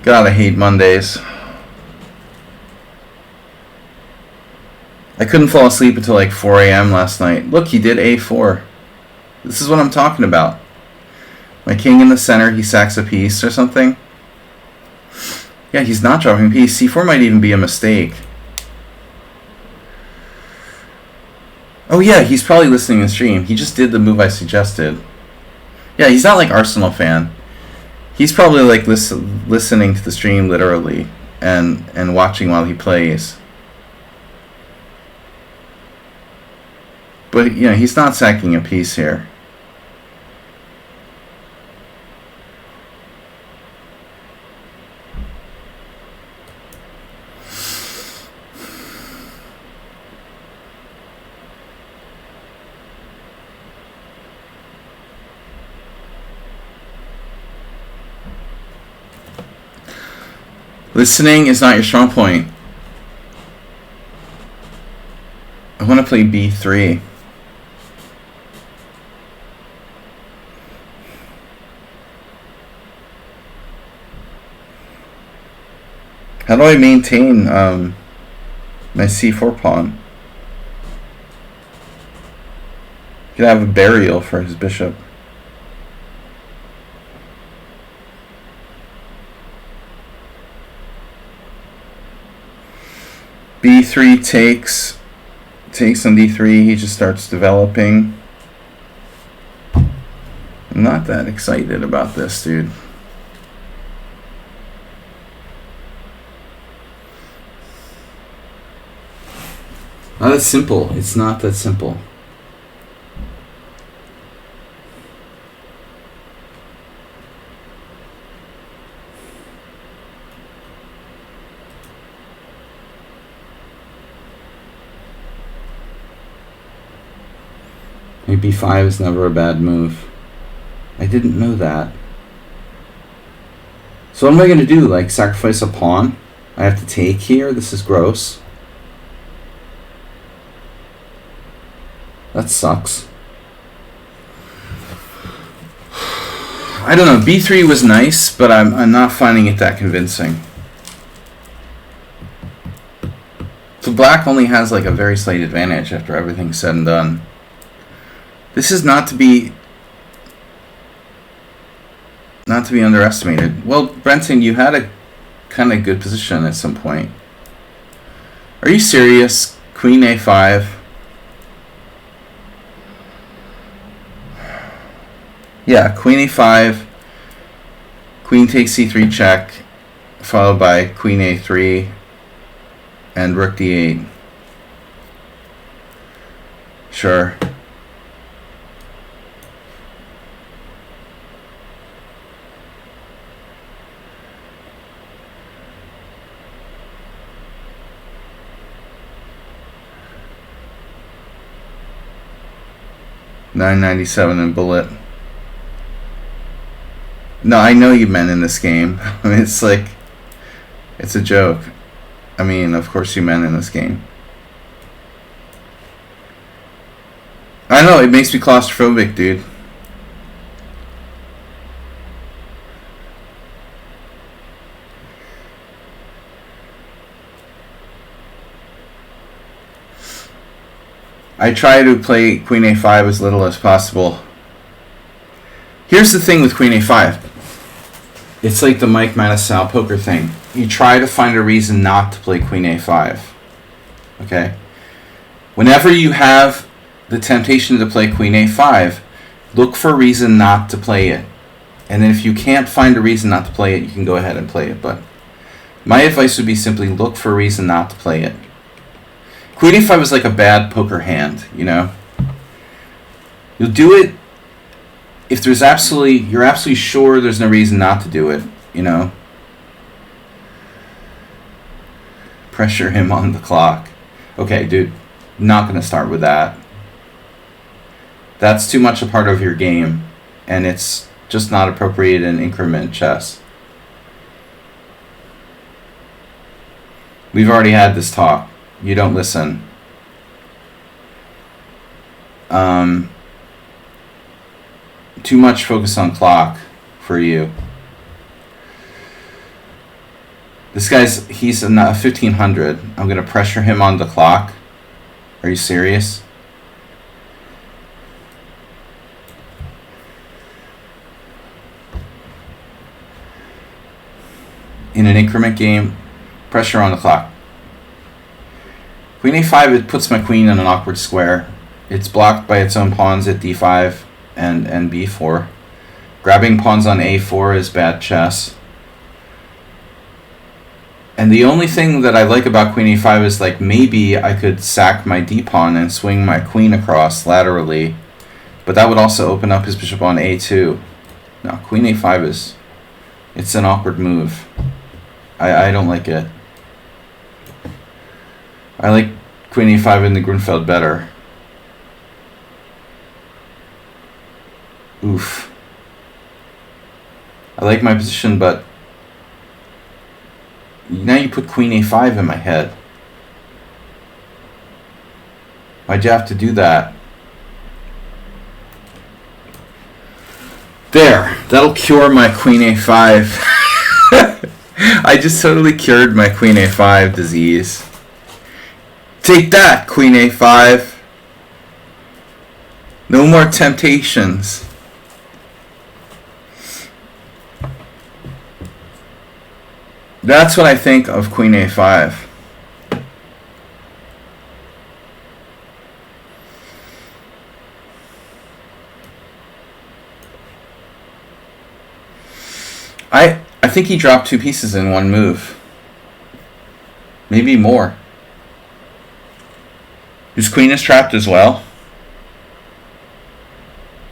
God, I hate Mondays. I couldn't fall asleep until like 4 a.m. last night. Look, he did a4. This is what I'm talking about. My king in the center, he sacks a piece or something. Yeah, he's not dropping a piece. c4 might even be a mistake. Oh yeah, he's probably listening to the stream. He just did the move I suggested. Yeah, he's not like Arsenal fan. He's probably like listening to the stream literally and watching while he plays. But, you know, he's not sacking a piece here. Listening is not your strong point. want to play b3. How do I maintain my c4 pawn? Could have a burial for his bishop. b3 takes on d3. He just starts developing. I'm not that excited about this, dude. Not that simple. It's not that simple. Maybe b5 is never a bad move. I didn't know that. So what am I going to do? Like, sacrifice a pawn? I have to take here? This is gross. That sucks. I don't know. b3 was nice, but I'm not finding it that convincing. So black only has like a very slight advantage after everything's said and done. This is not to be underestimated. Well, Brenton, you had a kind of good position at some point. Are you serious? Queen a5. Yeah, queen a5, queen takes c3 check, followed by queen a3, and rook d8. Sure. $9.97 in bullet. No, I know you meant in this game. I mean, it's like, it's a joke. I mean, of course you meant in this game. I know, it makes me claustrophobic, dude. I try to play queen a5 as little as possible. Here's the thing with queen a5. It's like the Mike Mattisau poker thing. You try to find a reason not to play queen a5. Okay? Whenever you have the temptation to play queen a5, look for a reason not to play it. And then if you can't find a reason not to play it, you can go ahead and play it. But my advice would be simply look for a reason not to play it. Queen a5 is like a bad poker hand, you know? You'll do it if you're absolutely sure there's no reason not to do it, you know? Pressure him on the clock. Okay, dude, not going to start with that. That's too much a part of your game, and it's just not appropriate in increment chess. We've already had this talk. You don't listen. Too much focus on clock for you. This he's a 1500. I'm going to pressure him on the clock. Are you serious? In an increment game, pressure on the clock. Queen a5, it puts my queen in an awkward square. It's blocked by its own pawns at d5 and b4. Grabbing pawns on a4 is bad chess. And the only thing that I like about queen a5 is like maybe I could sack my d-pawn and swing my queen across laterally. But that would also open up his bishop on a2. No, queen a5 it's an awkward move. I don't like it. I like queen a5 in the Grunfeld better. Oof. I like my position, but now you put queen a5 in my head. Why'd you have to do that? There. That'll cure my queen a5. I just totally cured my queen a5 disease. Take that, queen a5. No more temptations. That's what I think of queen a5. I think he dropped 2 pieces in one move. Maybe more. His queen is trapped as well.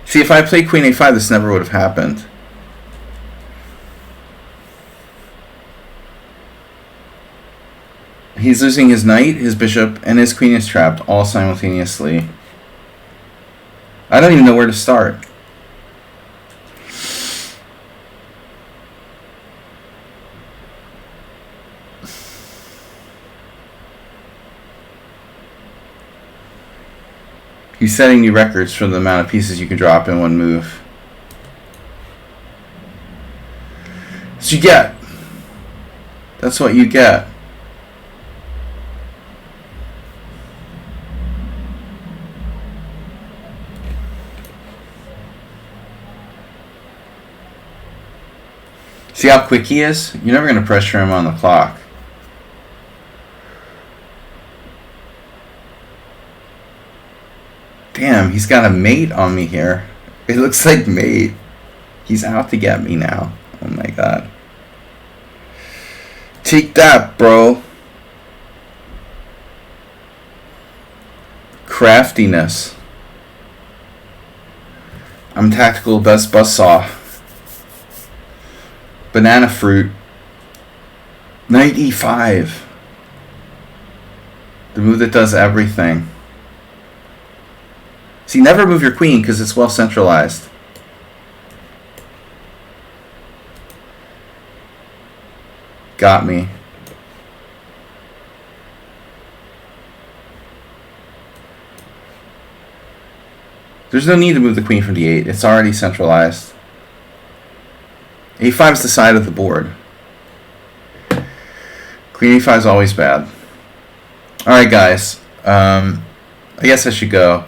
See, if I played queen a5, this never would have happened. He's losing his knight, his bishop, and his queen is trapped all simultaneously. I don't even know where to start. He's setting new records for the amount of pieces you can drop in one move. That's what you get. That's what you get. See how quick he is? You're never going to pressure him on the clock. Damn, he's got a mate on me here. It looks like mate. He's out to get me now. Oh my god. Take that, bro. Craftiness. I'm tactical best buzzsaw. Banana fruit. Knight e5. The move that does everything. See, never move your queen because it's well centralized. Got me. There's no need to move the queen from d8. It's already centralized. a5 is the side of the board. Queen a5 is always bad. Alright, guys. I guess I should go.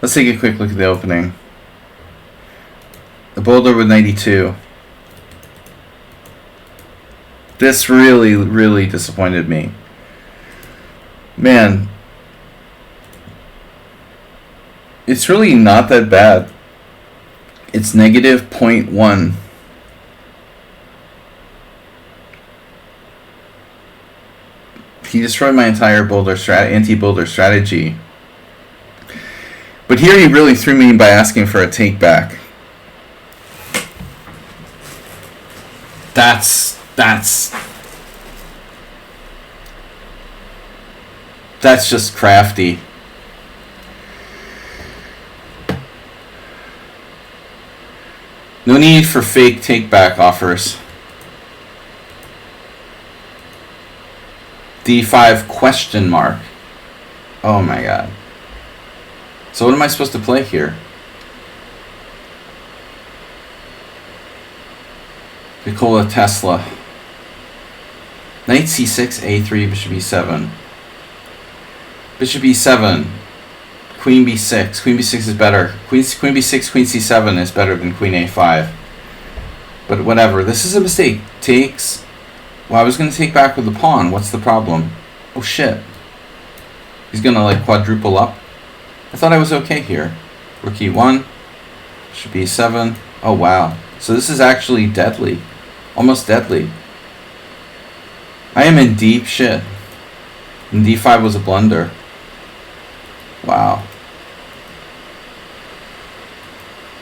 Let's take a quick look at the opening. The boulder with 92. This really, really disappointed me. Man. It's really not that bad. It's negative 0.1. He destroyed my entire anti-boulder strategy. But here he really threw me by asking for a take back. That's just crafty. No need for fake take back offers. D5 question mark. Oh my god. So what am I supposed to play here? Nikola Tesla. Knight c6, a3, bishop e7. Bishop e7. Queen b6. Queen b6 is better. Queen b6, queen c7 is better than queen a5. But whatever. This is a mistake. Takes. Well, I was going to take back with the pawn. What's the problem? Oh shit. He's going to like quadruple up. I thought I was okay here. Rook e1. Bishop e7. Oh wow. So this is actually deadly. Almost deadly. I am in deep shit. And d5 was a blunder. Wow.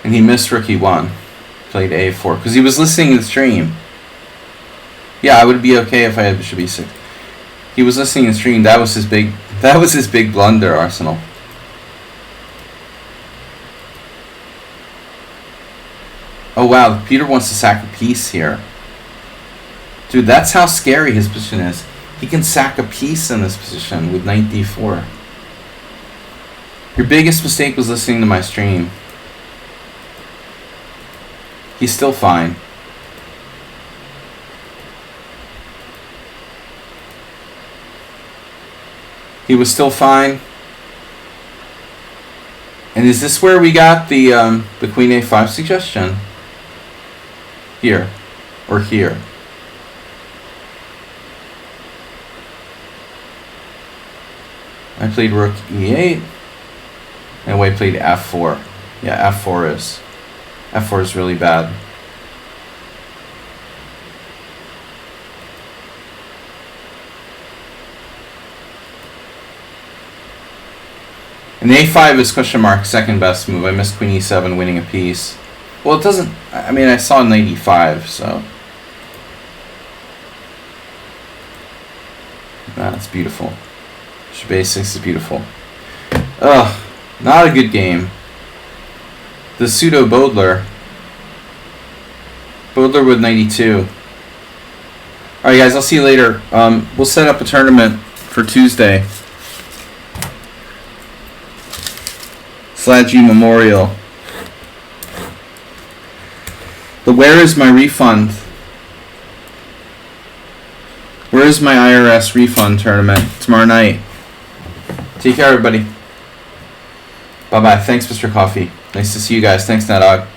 And he missed rook e1. Played a4. Because he was listening to the stream. Yeah, I would be okay if I had bishop e6. He was listening to the stream. That was his big blunder, Arsenal. Oh wow, Peter wants to sack a piece here. Dude, that's how scary his position is. He can sack a piece in this position with knight d4. Your biggest mistake was listening to my stream. He's still fine. He was still fine. And is this where we got the Queen A5 suggestion? Here. Or here. I played Rook E8. And White played F4. Yeah, F4 is really bad. And A5 is question mark second best move. I missed Queen E7 winning a piece. Well, it doesn't. I mean, I saw Knight E5, so that's beautiful. Basics is beautiful. Ugh, not a good game. The pseudo Bodler. Bodler with 92. Alright guys, I'll see you later. We'll set up a tournament for Tuesday. Slad G Memorial. The where is my refund? Where is my IRS refund tournament? Tomorrow night. Take care, everybody. Bye-bye. Thanks, Mr. Coffee. Nice to see you guys. Thanks, Nadog.